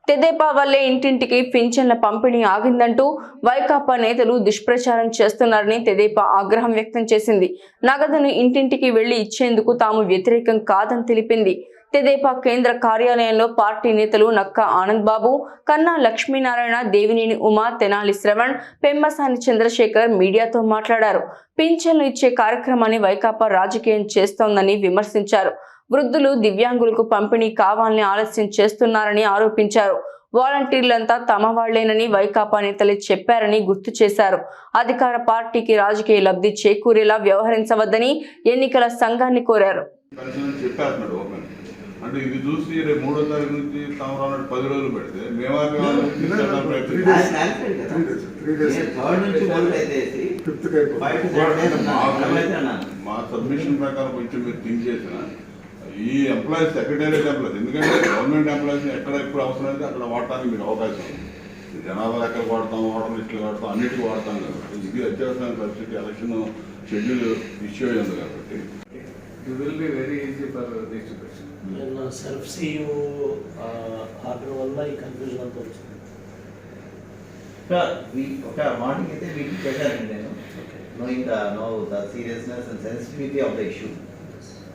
తెదేపా వల్లే ఇంటింటికి పింఛన్ల పంపిణీ ఆగిందంటూ వైకాపా నేతలు దుష్ప్రచారం చేస్తున్నారని తెదేపా ఆగ్రహం వ్యక్తం చేసింది. నగదును ఇంటింటికి వెళ్లి ఇచ్చేందుకు తాము వ్యతిరేకం కాదని తెలిపింది. తెదేపా కేంద్ర కార్యాలయంలో పార్టీ నేతలు నక్కా ఆనంద్ బాబు, కన్నా లక్ష్మీనారాయణ, దేవినేని ఉమా, తెనాలి శ్రవణ్, పెమ్మసాని చంద్రశేఖర్ మీడియాతో మాట్లాడారు. పింఛన్లు ఇచ్చే కార్యక్రమాన్ని వైకాపా రాజకీయం చేస్తోందని విమర్శించారు. వృద్ధులు, దివ్యాంగులకు పంపిణీ కావాలని ఆలస్యం చేస్తున్నారని ఆరోపించారు. వాలంటీర్లంతా తమ వాళ్లేనని వైకాపా నేతలే చెప్పారని గుర్తు చేశారు. అధికార పార్టీకి రాజకీయ లబ్ధి చేకూరేలా వ్యవహరించవద్దని ఎన్నికల సంఘాన్ని కోరారు. అంటే ఇది చూసి రేపు 3వ తారీఖు నుంచి సంవత్సరం 10 రోజులు పెడితే మా సబ్మిషన్ ప్రకారం కొంచెం మీరు థింక్ చేసిన ఈ ఎంప్లాయీస్ సెక్రటేరియట్ ఎంప్లాయీస్, ఎందుకంటే గవర్నమెంట్ ఎంప్లాయీస్ ఎక్కడ ఎప్పుడు అవసరం అయితే అక్కడ వాడటానికి మీకు అవకాశం ఉంది. జనాభా లెక్కలు వాడతాం, ఓటర్ లిస్టులు వాడతాం, అన్నిటికీ వాడతాం కాబట్టి ఇది అత్యవసరమైన పరిస్థితి, ఎలక్షన్ షెడ్యూల్ ఇష్యూ అయింది కాబట్టి it will be very easy for distribution. Self CEO order వల్ల ఈ కన్ఫ్యూజన్ అంతా వచ్చింది. మార్నింగ్ అయితే వీటికి పెట్టానండి నేను, knowing the seriousness and sensitivity of the issue.